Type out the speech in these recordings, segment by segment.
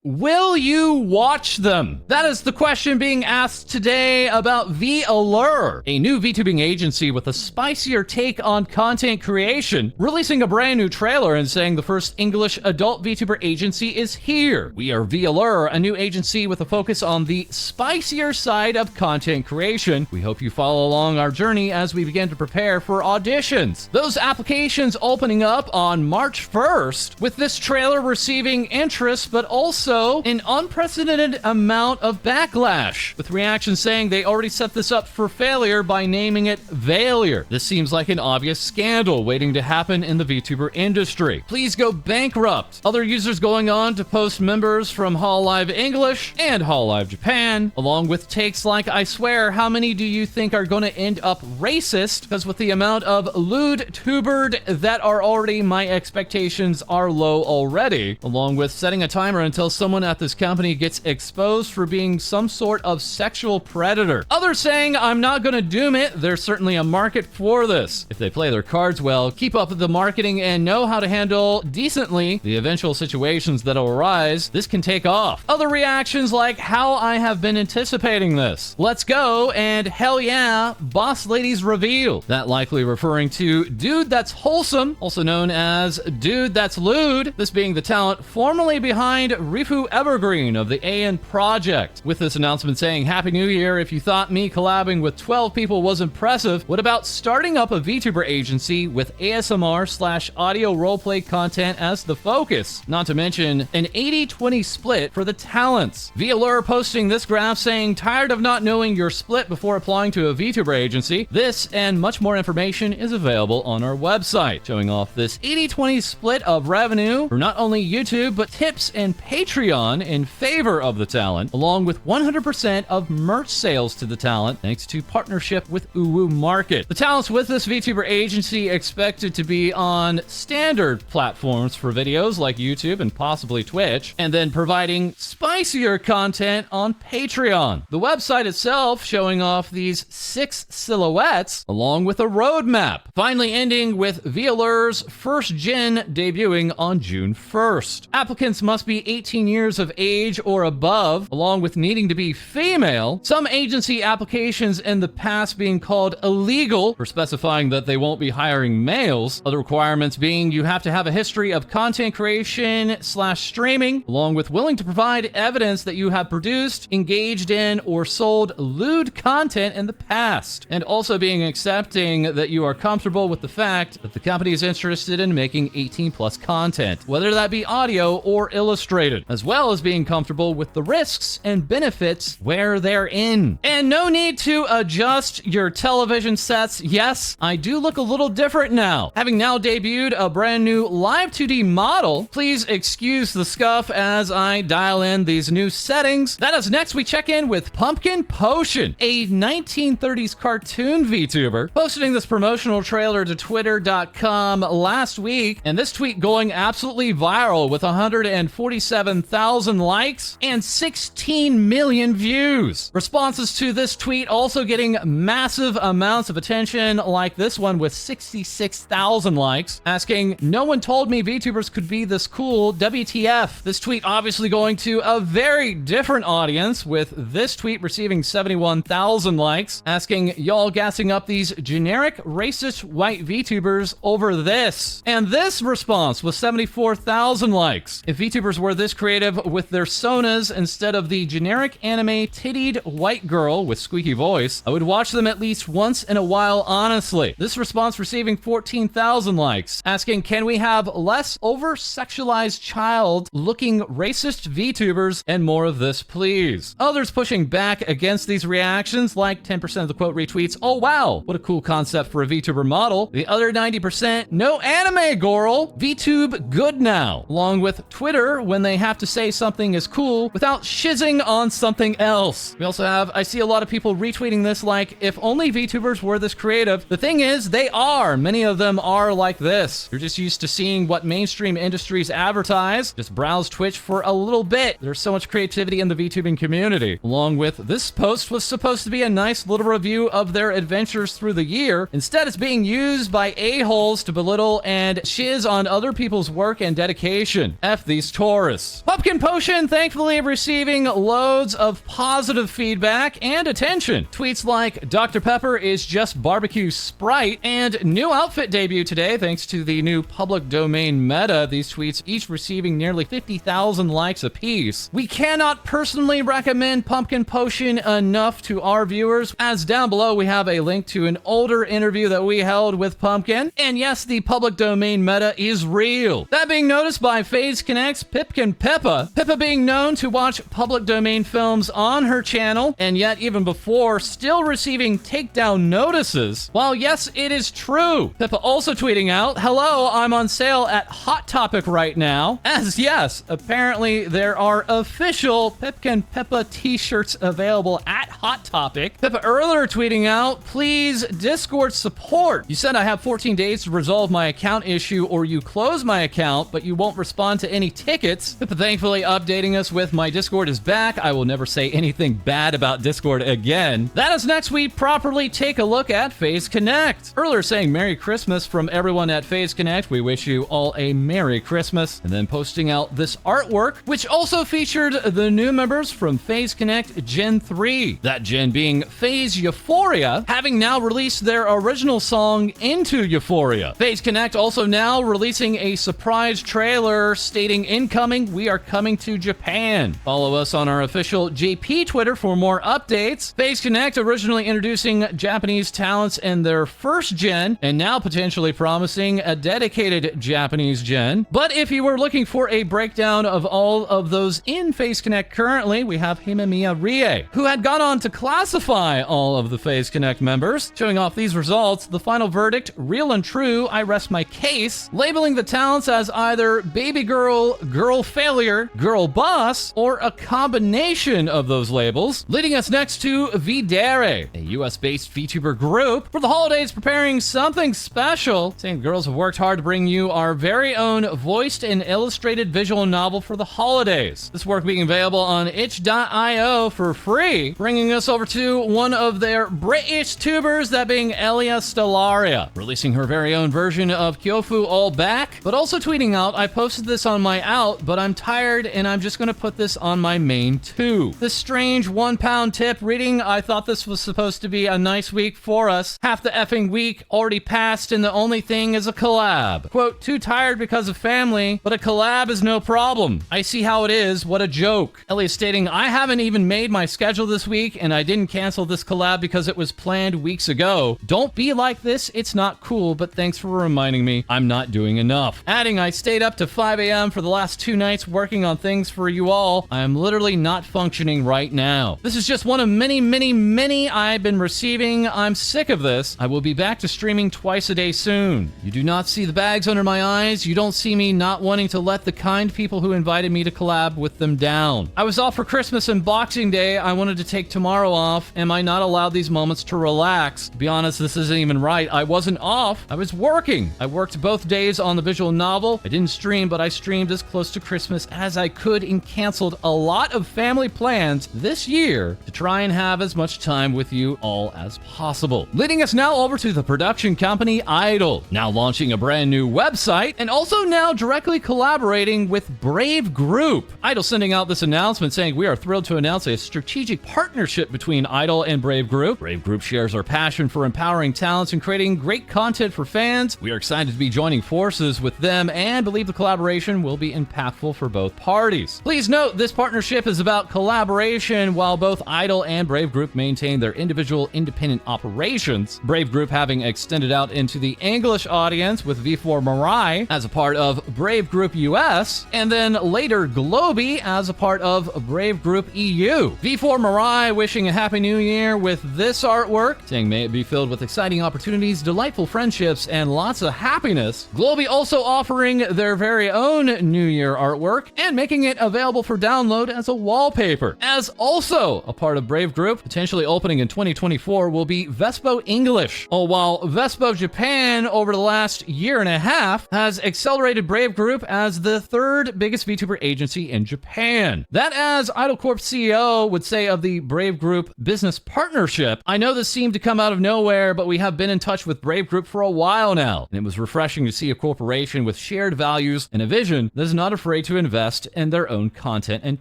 Will you watch them? That is the question being asked today about V-Allure, a new VTubing agency with a spicier take on content creation, releasing a brand new trailer and saying the first English adult VTuber agency is here. We are V-Allure, a new agency with a focus on the spicier side of content creation. We hope you follow along our journey as we begin to prepare for auditions. Those applications opening up on March 1st, with this trailer receiving interest, but also an unprecedented amount of backlash, with reactions saying they already set this up for failure by naming it Failure. This seems like an obvious scandal waiting to happen in the VTuber industry. Please go bankrupt. Other users going on to post members from Hololive English and Hololive Japan, along with takes like, I swear, how many do you think are going to end up racist? Because with the amount of lewd tubered that are already, my expectations are low already, along with setting a timer until someone at this company gets exposed for being some sort of sexual predator. Others saying, I'm not gonna doom it, there's certainly a market for this. If they play their cards well, keep up with the marketing, and know how to handle decently the eventual situations that'll arise, this can take off. Other reactions like, how I have been anticipating this. Let's go, and hell yeah, boss ladies reveal. That likely referring to Dude That's Wholesome, also known as Dude That's Lewd, this being the talent formerly behind Rifu Evergreen of the AN Project. With this announcement saying, Happy New Year, if you thought me collabing with 12 people was impressive, what about starting up a VTuber agency with ASMR/audio roleplay content as the focus? Not to mention an 80-20 split for the talents. V-Allure posting this graph saying, tired of not knowing your split before applying to a VTuber agency? This and much more information is available on our website, showing off this 80-20 split of revenue for not only YouTube, but tips and Patreon in favor of the talent, along with 100% of merch sales to the talent, thanks to partnership with Uwu Market. The talents with this VTuber agency expected to be on standard platforms for videos like YouTube and possibly Twitch, and then providing spicier content on Patreon. The website itself showing off these 6 silhouettes, along with a roadmap, finally ending with V-Allure's first gen debuting on June 1st. Applicants must be 18 years of age or above, along with needing to be female. Some agency applications in the past being called illegal for specifying that they won't be hiring males. Other requirements being you have to have a history of content creation/streaming, along with willing to provide evidence that you have produced, engaged in, or sold lewd content in the past, and also being accepting that you are comfortable with the fact that the company is interested in making 18+ content, whether that be audio or illustrated, as well as being comfortable with the risks and benefits where they're in. And no need to adjust your television sets. Yes, I do look a little different now. Having now debuted a brand new live 2D model, please excuse the scuff as I dial in these new settings. That is next we check in with Pumpkin Potion, a 1930s cartoon VTuber, posting this promotional trailer to twitter.com last week, and this tweet going absolutely viral with 147,000 likes and 16 million views. Responses to this tweet also getting massive amounts of attention, like this one with 66,000 likes, asking, no one told me VTubers could be this cool, WTF. This tweet obviously going to a very different audience, with this tweet receiving 71,000 likes, asking, y'all gassing up these generic racist white VTubers over this. And this response was 74,000 likes. If VTubers were this creative with their sonas instead of the generic anime tittied white girl with squeaky voice, I would watch them at least once in a while, honestly. This response receiving 14,000 likes, asking, can we have less over-sexualized child-looking racist VTubers and more of this, please? Others pushing back against these reactions, like 10% of the quote retweets, oh wow, what a cool concept for a VTuber model. The other 90%, no anime, girl. VTube good now. Along with Twitter, when they have to say something is cool without shizzing on something else. We also have, I see a lot of people retweeting this like, if only VTubers were this creative. The thing is, they are. Many of them are like this. You're just used to seeing what mainstream industries advertise. Just browse Twitch for a little bit. There's so much creativity in the VTubing community. Along with, this post was supposed to be a nice little review of their adventures through the year. Instead, it's being used by a-holes to belittle and shiz on other people's work and dedication. F these tourists. Pumpkin Potion thankfully receiving loads of positive feedback and attention. Tweets like, Dr. Pepper is just barbecue Sprite, and new outfit debut today thanks to the new public domain meta. These tweets each receiving nearly 50,000 likes apiece. We cannot personally recommend Pumpkin Potion enough to our viewers, as down below we have a link to an older interview that we held with Pumpkin. And yes, the public domain meta is real. That being noticed by FaZe Connect's Pipkin Pippa. Pippa being known to watch public domain films on her channel, and yet even before, still receiving takedown notices. While yes, it is true. Pippa also tweeting out, hello, I'm on sale at Hot Topic right now. As yes, apparently there are official Pipkin Pippa t-shirts available at Hot Topic. Pippa earlier tweeting out, please Discord support. You said I have 14 days to resolve my account issue or you close my account, but you won't respond to any tickets. Pippa thankfully updating us with my Discord is back. I will never say anything bad about Discord again. That is next we properly take a look at FaZe Connect. Earlier saying Merry Christmas from everyone at FaZe Connect. We wish you all a Merry Christmas. And then posting out this artwork, which also featured the new members from FaZe Connect Gen 3. That gen being FaZe Euphoria, having now released their original song Into Euphoria. FaZe Connect also now releasing a surprise trailer stating incoming, we are coming to Japan. Follow us on our official JP Twitter for more updates. FaZe Connect originally introducing Japanese talents in their first gen, and now potentially promising a dedicated Japanese gen. But if you were looking for a breakdown of all of those in FaZe Connect currently, we have Himemiya Rie, who had gone on to classify all of the FaZe Connect members. Showing off these results, the final verdict, real and true, I rest my case, labeling the talents as either baby girl, girl failure, girl boss, or a combination of those labels. Leading us next to V-Dere, a US-based VTuber group for the holidays preparing something special, saying girls have worked hard to bring you our very own voiced and illustrated visual novel for the holidays. This work being available on itch.io for free, bringing us over to one of their British tubers, that being Elia Stellaria, releasing her very own version of Kyofu All Back, but also tweeting out, I posted this on my out, but I'm tired and I'm just gonna put this on my main too. This strange 1 pound tip reading, I thought this was supposed to be a nice week for us. Half the effing week already passed and the only thing is a collab. Quote, too tired because of family, but a collab is no problem. I see how it is, what a joke. Elia stating, I haven't even made my schedule this week and I didn't cancel this collab because it was planned weeks ago. Don't be like this, it's not cool, but thanks for reminding me I'm not doing enough. Adding, I stayed up to 5 a.m. for the last 2 nights working on things for you all. I am literally not functioning right now. This is just one of many I've been receiving. I'm sick of this. I will be back to streaming twice a day soon. You do not see the bags under my eyes. You don't see me not wanting to let the kind people who invited me to collab with them down. I was off for Christmas and Boxing Day. I wanted to take tomorrow off. Am I not allowed these moments to relax? To be honest, this isn't even right. I wasn't off. I was working. I worked both days on the visual novel. I didn't stream, but I streamed as close to Christmas as I could and canceled a lot of family plans this year to try and have as much time with you all as possible. Leading us now over to the production company Idol, now launching a brand new website and also now directly collaborating with Brave Group. Idol sending out this announcement saying, we are thrilled to announce a strategic partnership between Idol and Brave Group. Brave Group shares our passion for empowering talents and creating great content for fans. We are excited to be joining forces with them and believe the collaboration will be impactful for both parties. Please note, this partnership is about collaboration while both Idol and Brave Group maintain their individual independent operations. Brave Group having extended out into the English audience with V4 Mirai as a part of Brave Group US, and then later Globy as a part of Brave Group EU. V4 Mirai wishing a happy new year with this artwork, saying may it be filled with exciting opportunities, delightful friendships, and lots of happiness. Globy also offering their very own New Year artwork and making it available for download as a wallpaper. As also a part of Brave Group, potentially opening in 2024, will be Vespo English. Oh, while Vespo Japan over the last year and a half has accelerated Brave Group as the 3rd biggest VTuber agency in Japan. That, as Idol Corp CEO would say of the Brave Brave Group business partnership. I know this seemed to come out of nowhere, but we have been in touch with Brave Group for a while now, and it was refreshing to see a corporation with shared values and a vision that is not afraid to invest in their own content and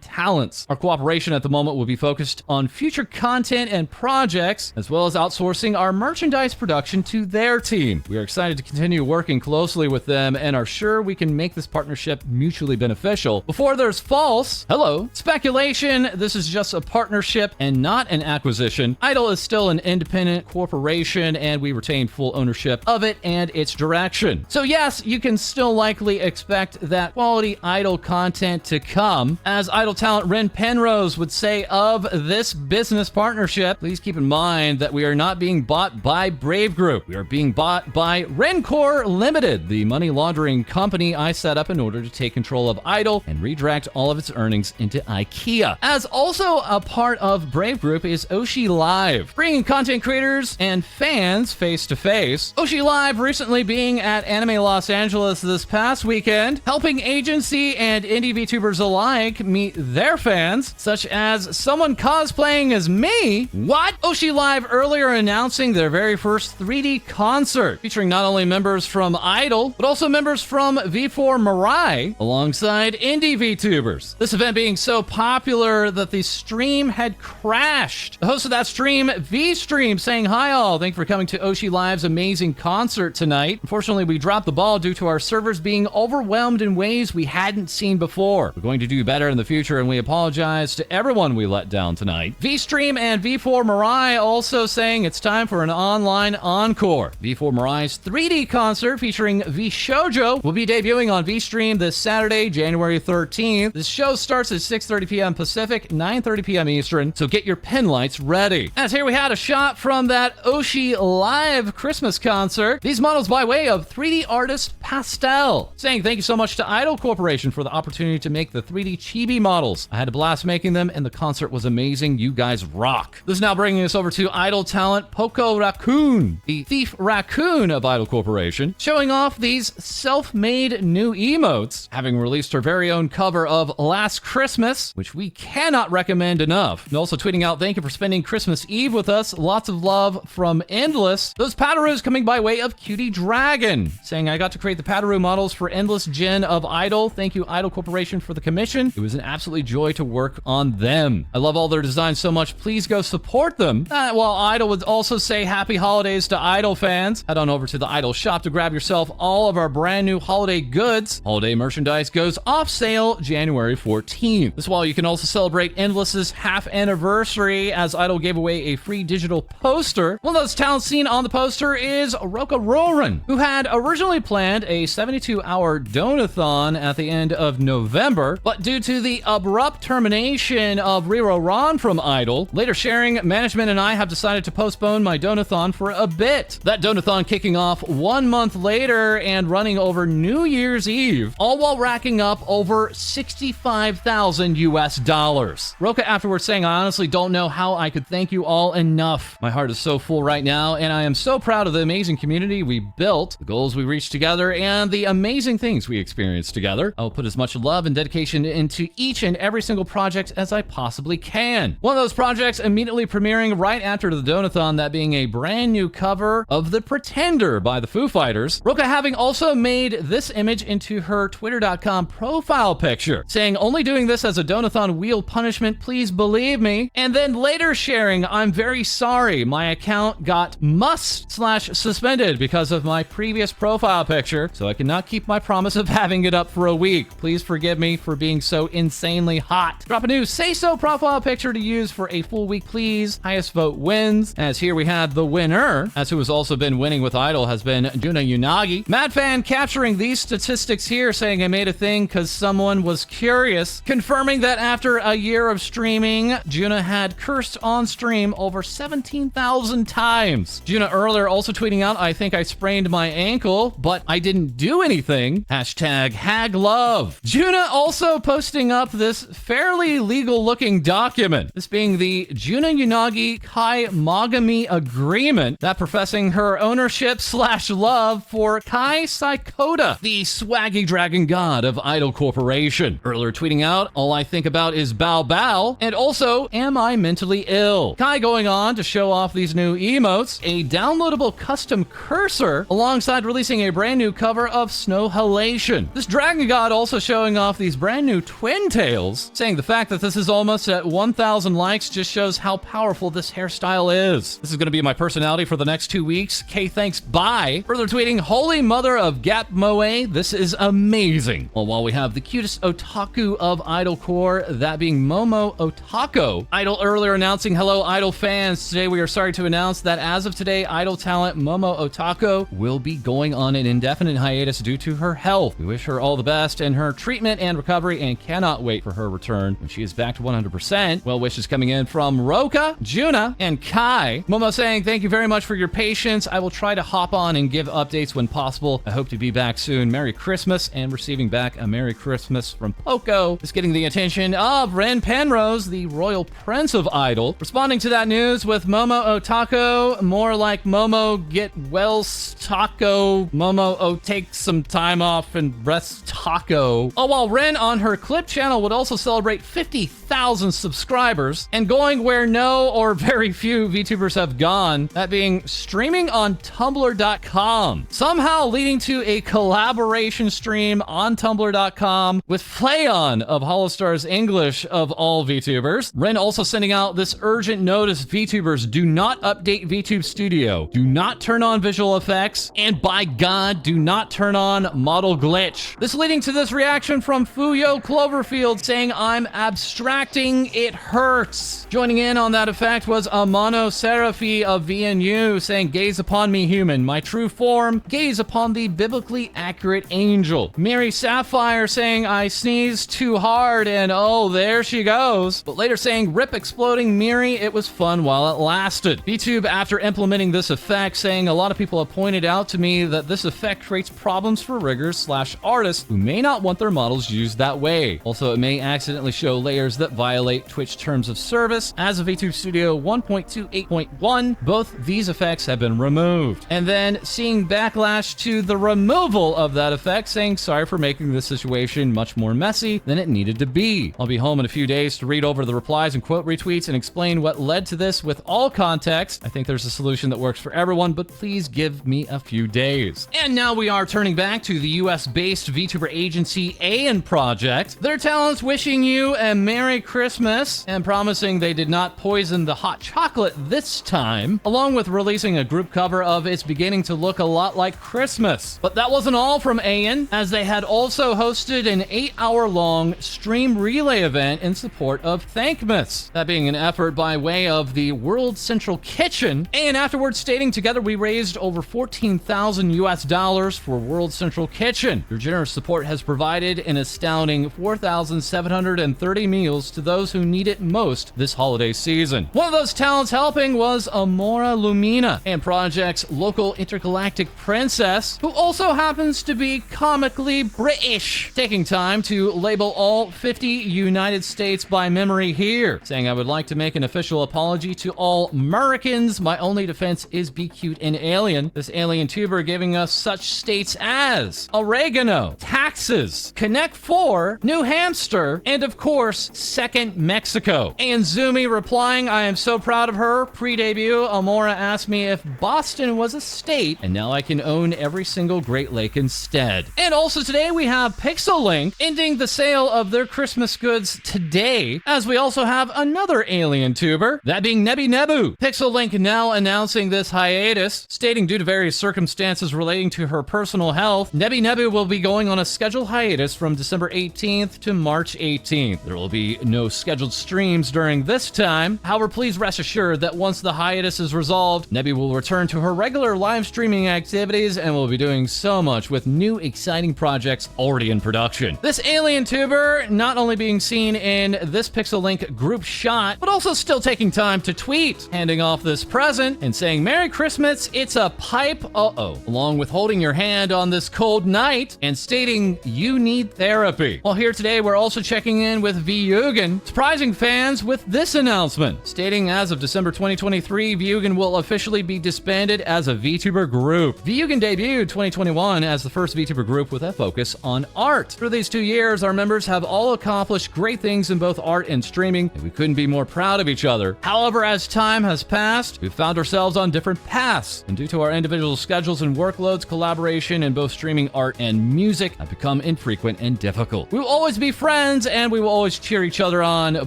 talents. Our cooperation at the moment will be focused on future content and projects, as well as outsourcing our merchandise production to their team. We are excited to continue working closely with them and are sure we can make this partnership mutually beneficial. Before there's false, speculation, this is just a partnership and not an acquisition. Idol is still an independent corporation and we retain full ownership of it and its direction. So yes, you can still likely expect that quality Idol content to come. As Idol talent Ren Penrose would say of this business partnership, please keep in mind that we are not being bought by Brave Group. We are being bought by Rencor Limited, the money laundering company I set up in order to take control of Idol and redirect all of its earnings into IKEA. As also a part of Brave Group is Oshi Live, bringing content creators and fans face to face. Oshi Live recently being at Anime Los Angeles this past weekend, helping agency and indie VTubers alike meet their fans, such as someone cosplaying as me. What? Oshi Live earlier announcing their very first 3D concert, featuring not only members from Idol, but also members from V4 Mirai, alongside indie VTubers. This event being so popular that the stream had crashed. The host of that stream, VStream, saying, "Hi all, thanks for coming to Oshi Live's amazing concert tonight. Unfortunately, we dropped the ball due to our servers being overwhelmed in ways we hadn't seen before. We're going to do better in the future and we apologize to everyone we let down tonight." VStream and V4 Mirai also saying it's time for an online encore. V4 Mirai's 3D concert featuring V Shoujo will be debuting on VStream this Saturday, January 13th. This show starts at 6:30 p.m. Pacific, 9:30 p.m. Eastern, so get your pin lights ready. As here we had a shot from that Oshi Live Christmas concert. These models by way of 3D artist Pastel, saying thank you so much to Idol Corporation for the opportunity to make the 3D chibi models. I had a blast making them and the concert was amazing. You guys rock. This is now bringing us over to Idol talent Poco Raccoon, the thief raccoon of Idol Corporation, showing off these self-made new emotes, having released her very own cover of Last Christmas, which we cannot recommend enough. And also tweeting out, thank you for spending Christmas Eve with us. Lots of love from Endless. Those Pataroos coming by way of Cutie Dragon, saying I got to create the Pataroo models for Endless Gen of Idol. Thank you, Idol Corporation, for the commission. It was an absolute joy to work on them. I love all their designs so much. Please go support them. While Idol would also say happy holidays to Idol fans. Head on over to the Idol shop to grab yourself all of our brand new holiday goods. Holiday merchandise goes off sale January 14th. This while you can also celebrate Endless's half anniversary, as Idol gave away a free digital poster. One of those talents seen on the poster is Roca Rourin, who had originally planned a 72-hour donathon at the end of November, but due to the abrupt termination of Ron from Idol, later sharing, management and I have decided to postpone my donathon for a bit. That donathon kicking off 1 month later and running over New Year's Eve, all while racking up over 65,000 US dollars. Roca afterwards saying, I honestly don't know how I could thank you all enough. My heart is so full right now, and I am so proud of the amazing community we built, the goals we reached together, and the amazing things we experienced together. I will put as much love and dedication into each and every single project as I possibly can. One of those projects immediately premiering right after the donathon, that being a brand new cover of The Pretender by the Foo Fighters. Roca having also made this image into her twitter.com profile picture, saying only doing this as a donathon wheel punishment, please believe me. And then later sharing, I'm very sorry, my account got must/suspended because of my previous profile picture, so I cannot keep my promise of having it up for a week. Please forgive me for being so insanely hot. Drop a new say so profile picture to use for a full week, please. Highest vote wins. As here we had the winner, as who has also been winning with Idol, has been Juna Unagi. Mad fan capturing these statistics here, saying I made a thing because someone was curious, confirming that after a year of streaming, Juna had cursed on stream over 17,000 times. Juna earlier also tweeting out, I think I sprained my ankle, but I didn't do anything. Hashtag hag love. Juna also posting up this fairly legal looking document, this being the Juna Unagi Kai Mogami Agreement, that professing her ownership/love for Kai Saikota, the swaggy dragon god of Idol Corporation. Earlier tweeting out, all I think about is Bao Bao, and also, am I mentally ill? Kai going on to show off these new emotes, a downloadable custom cursor, alongside releasing a brand new cover of Snow Halation. This dragon god also showing off these brand new twin tails, saying the fact that this is almost at 1,000 likes just shows how powerful this hairstyle is. This is going to be my personality for the next 2 weeks. K thanks, bye. Further tweeting, holy mother of Gap Moe, this is amazing. Well, while we have the cutest otaku of Idol Core, that being Momo Otako. Idol earlier announcing, hello Idol fans. Today we are sorry to announce that as of today, Idol talent Momo Otako will be going on an indefinite hiatus due to her health. We wish her all the best in her treatment and recovery and cannot wait for her return when she is back to 100%. Well wishes coming in from Roca, Juna, and Kai. Momo saying, thank you very much for your patience. I will try to hop on and give updates when possible. I hope to be back soon. Merry Christmas, and receiving back a Merry Christmas from Poco is getting the attention of Ren Penrose, the royal prince of Idol. Responding to that news with Momo Otako, more like Momo get well taco. Momo take some time off and rest taco. Oh, while Ren on her clip channel would also celebrate 50,000 subscribers and going where no or very few VTubers have gone, that being streaming on Tumblr.com, somehow leading to a collaboration stream on Tumblr.com with Flayon of Holostars English of all VTubers. Ren also sending out this urgent notice: VTubers, do not update VTube Studio, do not turn on visual effects, and by God, do not turn on model glitch. This leading to this reaction from Fuyo Cloverfield saying, I'm abstracting, it hurts. Joining in on that effect was Amano Seraphi of VNU saying, gaze upon me, human, my true form, gaze upon the biblically accurate angel. Mary Sapphire saying, I sneezed too hard and oh, there she goes. But later saying, rip exploding Miri, it was fun while it lasted. VTube, after implementing this effect, saying, a lot of people have pointed out to me that this effect creates problems for riggers/artists who may not want their models used that way. Also, it may accidentally show layers that violate Twitch terms of service. As of VTube Studio 1.28.1, both these effects have been removed. And then seeing backlash to the removal of that effect, saying, sorry for making this situation much more messy than it needed to be. I'll be home in a few days to read over the replies and quote retweets and explain what led to this with all context. I think there's a solution that works for everyone, but please give me a few days. And now we are turning back to the US-based VTuber agency AN Project. Their talents wishing you a Merry Christmas and promising they did not poison the hot chocolate this time, along with releasing a group cover of It's Beginning to Look a Lot Like Christmas. But that wasn't all from AN, as they had also hosted an 8-hour-long stream relay event in support of Thankmas. That being an effort by way of the World Central Kitchen, and afterwards stating, together we raised over $14,000 for World Central Kitchen. Your generous support has provided an astounding 4,730 meals to those who need it most this holiday season. One of those talents helping was Amora Lumina, and Project's local intergalactic princess, who also happens to be comically British, taking time to label all 50 United States by memory here, saying, I would like to make an official apology to all Americans. My only defense is be cute and alien. This alien tuber giving us such states as oregano, taxes, Connect 4, New Hampshire, and of course, second Mexico. And Zumi replying, I am so proud of her. Pre-debut, Amora asked me if Boston was a state, and now I can own every single Great Lake instead. And also today we have Pixel Link ending the sale of their Christmas goods today, as we also have another alien tuber, that being Nebu. Pixel Link now announcing this hiatus, stating due to various circumstances relating to her personal health, Nebu will be going on a scheduled hiatus from December 18th to March 18th. There will be no scheduled streams during this time. However, please rest assured that once the hiatus is resolved, Nebi will return to her regular live streaming activities and will be doing so much with new exciting projects already in production. This alien tuber not only being seen in this Pixel Link group shot, but also still taking time to tweet, handing off this present and saying, Merry Christmas, it's a pipe, along with holding your hand on this cold night and stating, you need therapy. While here today, we're also checking in with Vyugen, surprising fans with this announcement, stating as of December 2023, Vyugen will officially be disbanded as a VTuber group. Vyugen debuted 2021 as the first VTuber group with a focus on art. Through these 2 years, our members have all accomplished great things in both art and streaming, and we couldn't couldn't be more proud of each other. However, as time has passed, we've found ourselves on different paths, and due to our individual schedules and workloads, collaboration in both streaming art and music have become infrequent and difficult. We will always be friends, and we will always cheer each other on,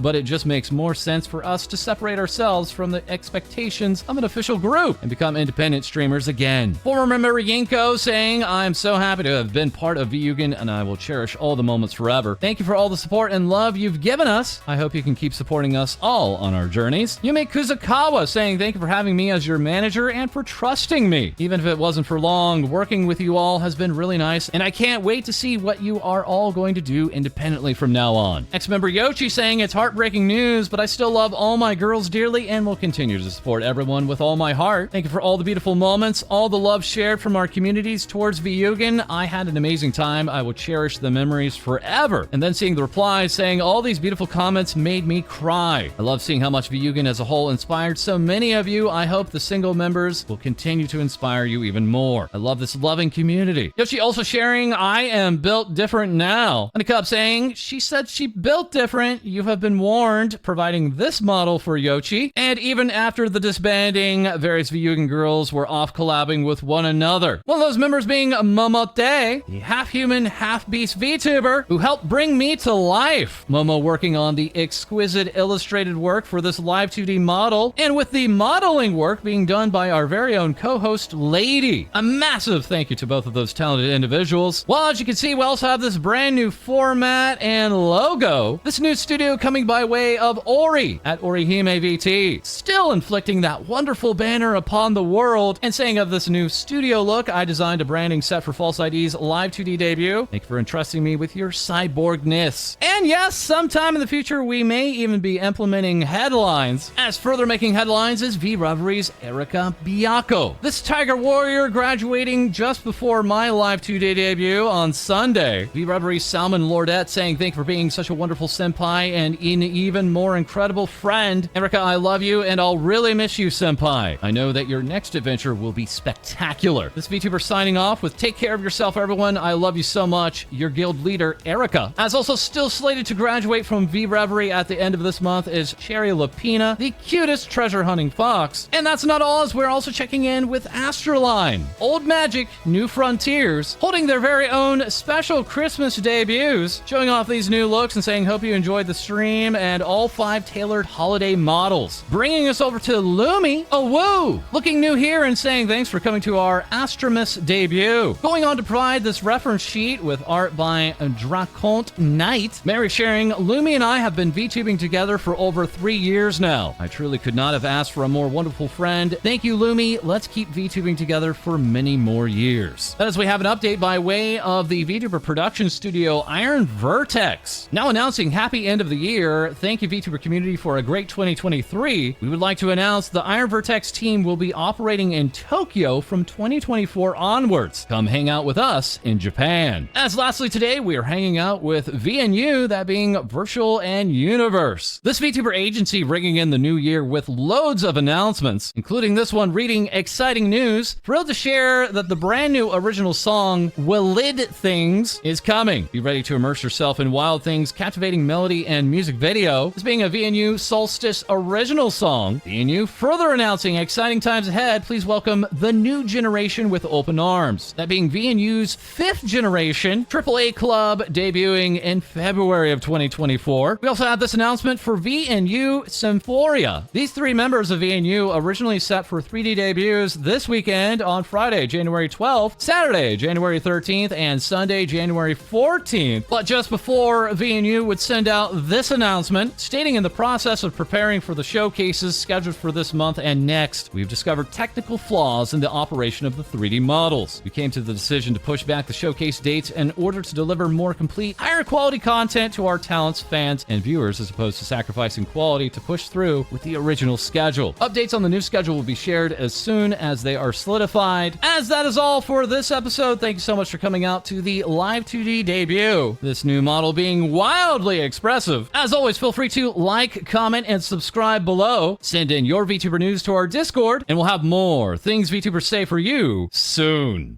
but it just makes more sense for us to separate ourselves from the expectations of an official group and become independent streamers again. Former member Yinko saying, I'm so happy to have been part of Vyugen, and I will cherish all the moments forever. Thank you for all the support and love you've given us. I hope you can keep supporting us all on our journeys. Yume Kuzakawa saying, thank you for having me as your manager and for trusting me. Even if it wasn't for long, working with you all has been really nice, and I can't wait to see what you are all going to do independently from now on. Ex-member Yocci saying, it's heartbreaking news, but I still love all my girls dearly and will continue to support everyone with all my heart. Thank you for all the beautiful moments, all the love shared from our communities towards Vyugen. I had an amazing time. I will cherish the memories forever. And then seeing the replies saying, all these beautiful comments made me cry. I love seeing how much Vyugen as a whole inspired so many of you. I hope the single members will continue to inspire you even more. I love this loving community. Yoshi also sharing, I am built different now. And a Cub saying, she said she built different. You have been warned, providing this model for Yoshi. And even after the disbanding, various Vyugen girls were off collabing with one another. One of those members being Momote, the half-human, half-beast VTuber, who helped bring me to life. Momo working on the exquisite illustrated work for this live 2D model, and with the modeling work being done by our very own co-host, Lady. A massive thank you to both of those talented individuals. Well, as you can see, we also have this brand new format and logo. This new studio coming by way of Ori at Orihime VT. Still inflicting that wonderful banner upon the world, and saying of this new studio look, I designed a branding set for FalseEyeD's live 2D debut. Thank you for entrusting me with your cyborgness. And yes, sometime in the future, we may even be implementing headlines. As further making headlines is V-Reveries Erika Byakko. This Tiger Warrior graduating just before my live 2D debut on Sunday. V-Reveries Salmon Lordette saying, thank you for being such a wonderful senpai and an even more incredible friend. Erika, I love you and I'll really miss you, senpai. I know that your next adventure will be spectacular. This VTuber signing off with take care of yourself, everyone. I love you so much. Your guild leader, Erika. As also still slated to graduate from V-Reverie at the end of this month is Cherry Lapina, the cutest treasure hunting fox. And that's not all, as we're also checking in with ASTRALINE. Old Magic, New Frontiers, holding their very own special Christmas debuts, showing off these new looks and saying, hope you enjoyed the stream and all 5 tailored holiday models. Bringing us over to Lumi, a woo, looking new here and saying thanks for coming to our Astramus debut. Going on to provide this reference sheet with art by Dracont Knight. Mary sharing, Lumi and I have been VTubing together for over 3 years now. I truly could not have asked for a more wonderful friend. Thank you, Lumi. Let's keep VTubing together for many more years. As we have an update by way of the VTuber production studio Iron Vertex. Now announcing happy end of the year. Thank you, VTuber community, for a great 2023. We would like to announce the Iron Vertex team will be operating in Tokyo from 2024 onwards. Come hang out with us in Japan. As lastly today, we are hanging out with VNU, that being Virtual and Universe. This VTuber agency ringing in the new year with loads of announcements, including this one reading exciting news. Thrilled to share that the brand new original song, Willid Things, is coming. Be ready to immerse yourself in Wild Things' captivating melody and music video. This being a VNU Solstice original song. VNU further announcing exciting times ahead. Please welcome the new generation with open arms. That being VNU's 5th generation AAA club debuting in February of 2024. We also have this announcement for VNU Symphoria. These 3 members of VNU originally set for 3D debuts this weekend on Friday, January 12th, Saturday, January 13th, and Sunday, January 14th. But just before VNU would send out this announcement, stating in the process of preparing for the showcases scheduled for this month and next, we've discovered technical flaws in the operation of the 3D models. We came to the decision to push back the showcase dates in order to deliver more complete, higher quality content to our talents, fans, and viewers, as opposed to sacrificing quality to push through with the original schedule. Updates on the new schedule will be shared as soon as they are solidified. As that is all for this episode, thank you so much for coming out to the live 2D debut. This new model being wildly expressive. As always, feel free to like, comment, and subscribe below. Send in your VTuber news to our Discord, and we'll have more things VTubers say for you soon.